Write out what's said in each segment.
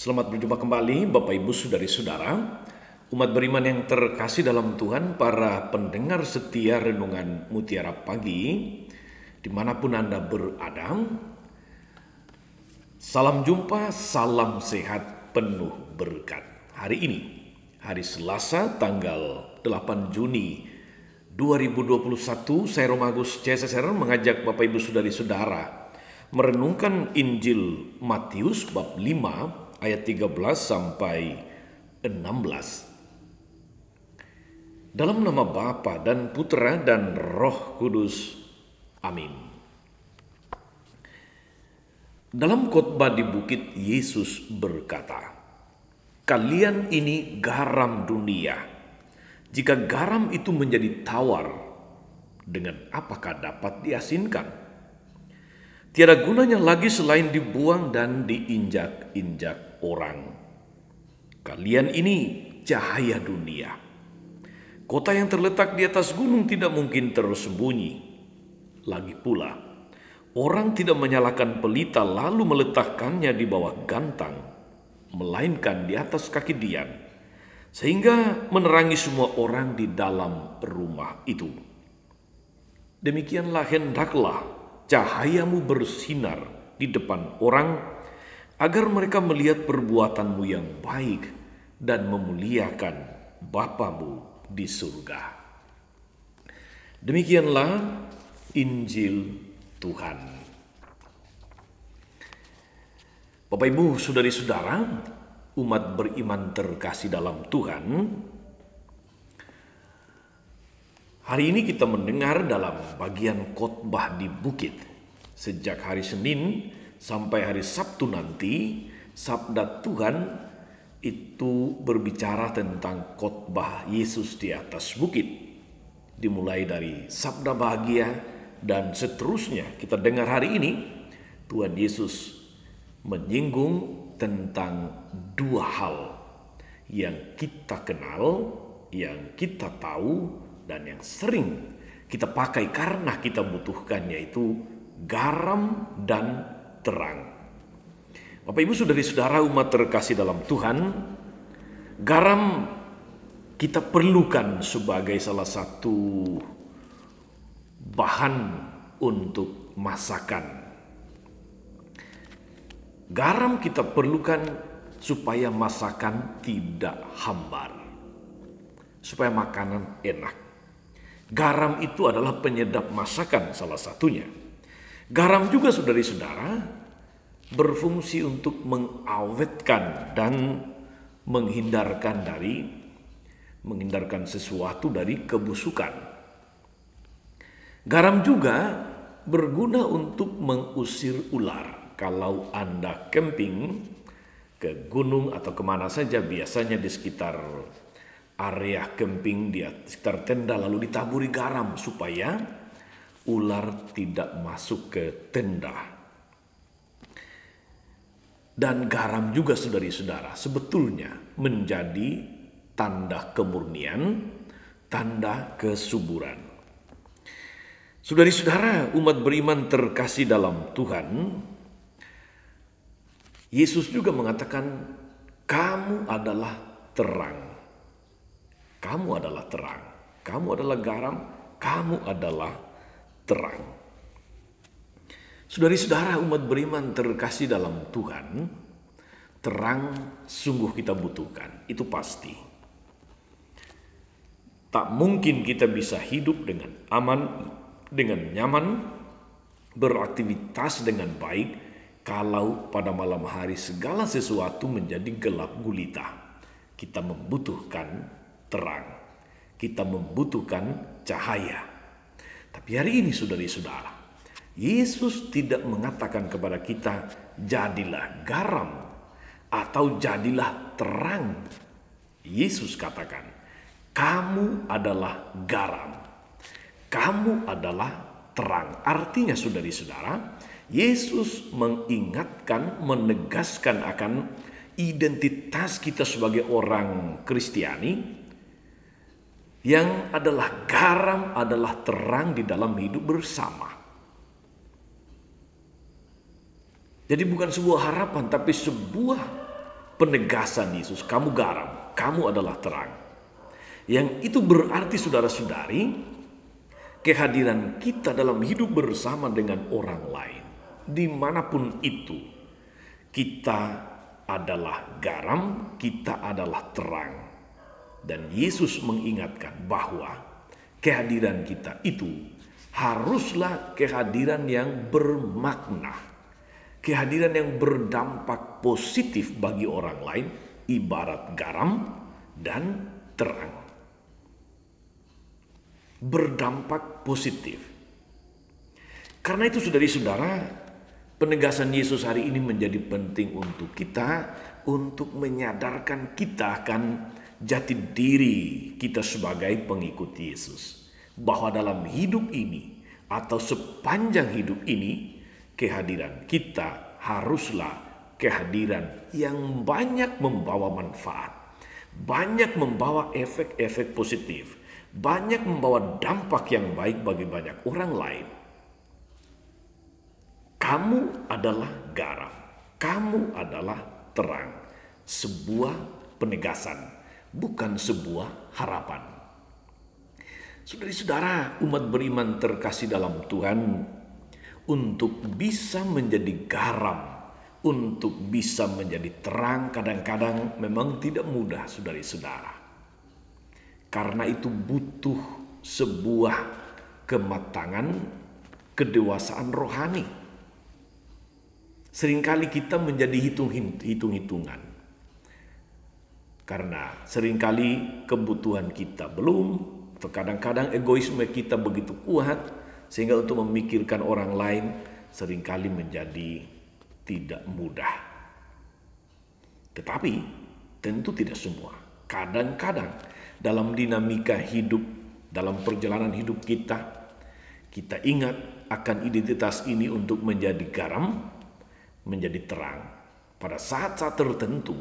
Selamat berjumpa kembali Bapak Ibu Saudari-saudara, umat beriman yang terkasih dalam Tuhan, para pendengar setia Renungan Mutiara Pagi, dimanapun Anda berada. Salam jumpa, salam sehat penuh berkat. Hari ini, hari Selasa tanggal 8 Juni 2021, saya Romagus CSSR mengajak Bapak Ibu Saudari-saudara merenungkan Injil Matius bab 5 ayat 13 sampai 16. Dalam nama Bapa dan Putra dan Roh Kudus. Amin. Dalam khotbah di bukit, Yesus berkata, "Kalian ini garam dunia. Jika garam itu menjadi tawar, dengan apakah dapat diasinkan? Tiada gunanya lagi selain dibuang dan diinjak-injak orang. Kalian ini cahaya dunia. Kota yang terletak di atas gunung tidak mungkin tersembunyi. Lagi pula, orang tidak menyalakan pelita lalu meletakkannya di bawah gantang, melainkan di atas kaki dian, sehingga menerangi semua orang di dalam rumah itu. Demikianlah hendaklah cahayamu bersinar di depan orang, agar mereka melihat perbuatanmu yang baik dan memuliakan Bapamu di surga." Demikianlah Injil Tuhan. Bapak Ibu Saudari-saudara, umat beriman terkasih dalam Tuhan, hari ini kita mendengar dalam bagian khotbah di bukit. Sejak hari Senin sampai hari Sabtu nanti, sabda Tuhan itu berbicara tentang khotbah Yesus di atas bukit. Dimulai dari sabda bahagia dan seterusnya. Kita dengar hari ini Tuhan Yesus menyinggung tentang dua hal yang kita kenal, yang kita tahu, dan yang sering kita pakai karena kita butuhkannya, yaitu garam dan terang. Bapak Ibu Saudari-saudara umat terkasih dalam Tuhan, garam kita perlukan sebagai salah satu bahan untuk masakan. Garam kita perlukan supaya masakan tidak hambar, supaya makanan enak. Garam itu adalah penyedap masakan salah satunya. Garam juga saudari-saudara berfungsi untuk mengawetkan dan menghindarkan sesuatu dari kebusukan. Garam juga berguna untuk mengusir ular. Kalau Anda camping ke gunung atau kemana saja, biasanya di sekitar area camping, di sekitar tenda lalu ditaburi garam supaya ular tidak masuk ke tenda. Dan garam juga saudari-saudara sebetulnya menjadi tanda kemurnian, tanda kesuburan. Saudari-saudara umat beriman terkasih dalam Tuhan, Yesus juga mengatakan, "Kamu adalah terang. Kamu adalah terang, kamu adalah garam, kamu adalah terang." Saudari-saudara umat beriman terkasih dalam Tuhan, terang sungguh kita butuhkan, itu pasti. Tak mungkin kita bisa hidup dengan aman, dengan nyaman, beraktivitas dengan baik, kalau pada malam hari segala sesuatu menjadi gelap gulita. Kita membutuhkan terang, kita membutuhkan cahaya. Tapi hari ini saudari-saudara, Yesus tidak mengatakan kepada kita jadilah garam atau jadilah terang. Yesus katakan, kamu adalah garam, kamu adalah terang. Artinya saudari-saudara, Yesus mengingatkan, menegaskan akan identitas kita sebagai orang Kristiani, yang adalah garam, adalah terang di dalam hidup bersama. Jadi bukan sebuah harapan, tapi sebuah penegasan Yesus, kamu garam, kamu adalah terang. Yang itu berarti saudara-saudari, kehadiran kita dalam hidup bersama dengan orang lain, dimanapun itu, kita adalah garam, kita adalah terang. Dan Yesus mengingatkan bahwa kehadiran kita itu haruslah kehadiran yang bermakna, kehadiran yang berdampak positif bagi orang lain, ibarat garam dan terang. Berdampak positif. Karena itu saudari-saudara, penegasan Yesus hari ini menjadi penting untuk kita, untuk menyadarkan kita akan jati diri kita sebagai pengikut Yesus. Bahwa dalam hidup ini atau sepanjang hidup ini, kehadiran kita haruslah kehadiran yang banyak membawa manfaat, banyak membawa efek-efek positif, banyak membawa dampak yang baik bagi banyak orang lain. Kamu adalah garam, kamu adalah terang. Sebuah penegasan, bukan sebuah harapan. Saudara-saudara, umat beriman terkasih dalam Tuhan, untuk bisa menjadi garam, untuk bisa menjadi terang, kadang-kadang memang tidak mudah, saudara-saudara. Karena itu butuh sebuah kematangan, kedewasaan rohani. Seringkali kita menjadi hitung-hitungan. Karena seringkali kebutuhan kita belum, atau kadang-kadang egoisme kita begitu kuat, sehingga untuk memikirkan orang lain seringkali menjadi tidak mudah. Tetapi tentu tidak semua. Kadang-kadang dalam dinamika hidup, dalam perjalanan hidup kita ingat akan identitas ini untuk menjadi garam, menjadi terang. Pada saat-saat tertentu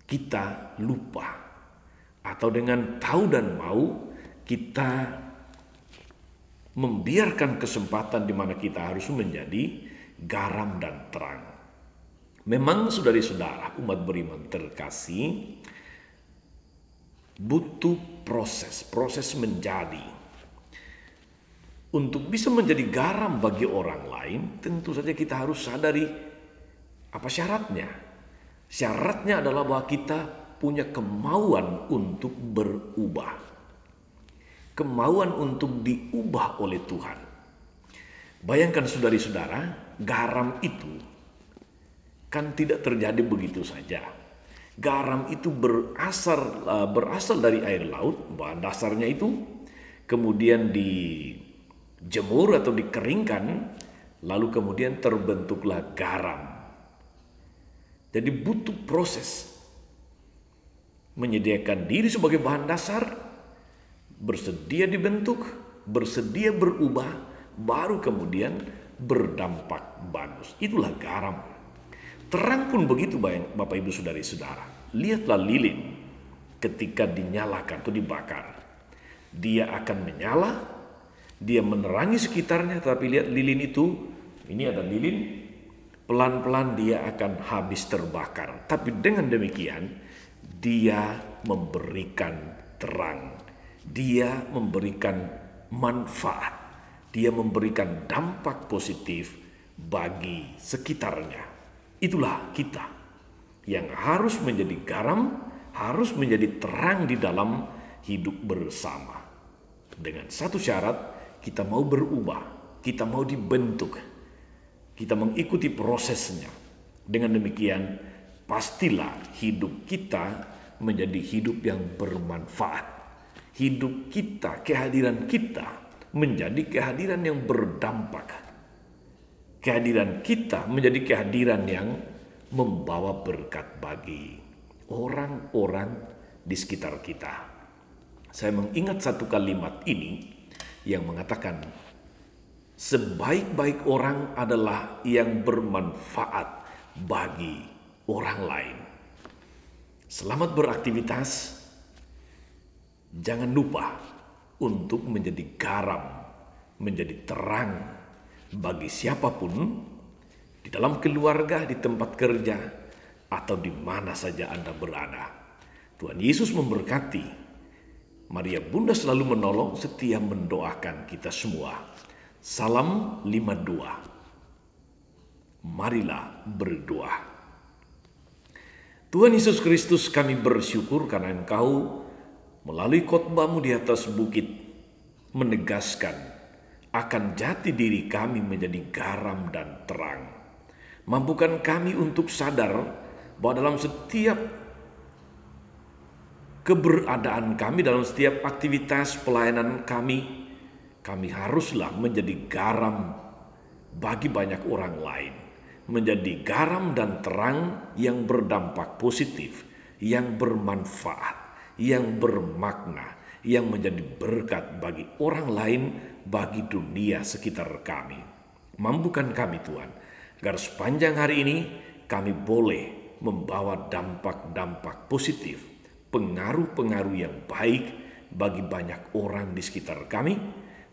kita lupa, atau dengan tahu dan mau kita membiarkan kesempatan di mana kita harus menjadi garam dan terang. Memang saudari-saudara, umat beriman terkasih, butuh proses menjadi. Untuk bisa menjadi garam bagi orang lain, tentu saja kita harus sadari apa syaratnya. Syaratnya adalah bahwa kita punya kemauan untuk berubah. Kemauan untuk diubah oleh Tuhan. Bayangkan saudari-saudara, garam itu kan tidak terjadi begitu saja. Garam itu berasal dari air laut, bahan dasarnya itu kemudian dijemur atau dikeringkan, lalu kemudian terbentuklah garam. Jadi butuh proses menyediakan diri sebagai bahan dasar, bersedia dibentuk, bersedia berubah, baru kemudian berdampak bagus. Itulah garam. Terang pun begitu, Bapak Ibu Saudari-saudara. Lihatlah lilin ketika dinyalakan atau dibakar. Dia akan menyala, dia menerangi sekitarnya, tapi lihat lilin itu, ini ada lilin, pelan-pelan dia akan habis terbakar. Tapi dengan demikian, dia memberikan terang, dia memberikan manfaat, dia memberikan dampak positif bagi sekitarnya. Itulah kita yang harus menjadi garam, harus menjadi terang di dalam hidup bersama. Dengan satu syarat, kita mau berubah, kita mau dibentuk, kita mengikuti prosesnya. Dengan demikian, pastilah hidup kita menjadi hidup yang bermanfaat. Hidup kita, kehadiran kita menjadi kehadiran yang berdampak. Kehadiran kita menjadi kehadiran yang membawa berkat bagi orang-orang di sekitar kita. Saya mengingat satu kalimat ini yang mengatakan, sebaik-baik orang adalah yang bermanfaat bagi orang lain. Selamat beraktivitas. Jangan lupa untuk menjadi garam, menjadi terang bagi siapapun, di dalam keluarga, di tempat kerja, atau di mana saja Anda berada. Tuhan Yesus memberkati. Maria Bunda selalu menolong, setia mendoakan kita semua. Salam 52. Marilah berdoa. Tuhan Yesus Kristus, kami bersyukur karena Engkau melalui khotbah-Mu di atas bukit menegaskan akan jati diri kami menjadi garam dan terang. Mampukan kami untuk sadar bahwa dalam setiap keberadaan kami, dalam setiap aktivitas pelayanan kami haruslah menjadi garam bagi banyak orang lain. Menjadi garam dan terang yang berdampak positif, yang bermanfaat, yang bermakna, yang menjadi berkat bagi orang lain, bagi dunia sekitar kami. Mampukan kami Tuhan, agar sepanjang hari ini kami boleh membawa dampak-dampak positif, pengaruh-pengaruh yang baik bagi banyak orang di sekitar kami.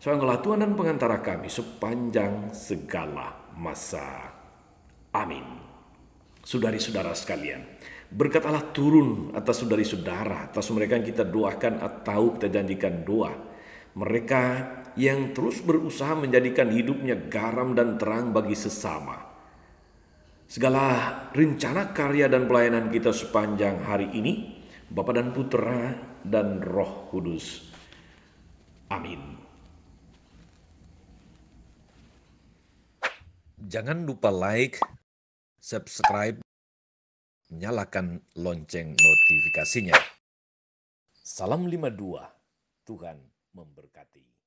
Soalnya Tuhan dan pengantara kami sepanjang segala masa. Amin. Saudari-saudara sekalian, berkat Allah turun atas saudari-saudara, atas mereka yang kita doakan atau kita janjikan doa. Mereka yang terus berusaha menjadikan hidupnya garam dan terang bagi sesama. Segala rencana karya dan pelayanan kita sepanjang hari ini, Bapa dan Putra dan Roh Kudus. Amin. Jangan lupa like, subscribe, nyalakan lonceng notifikasinya. Salam 52, Tuhan memberkati.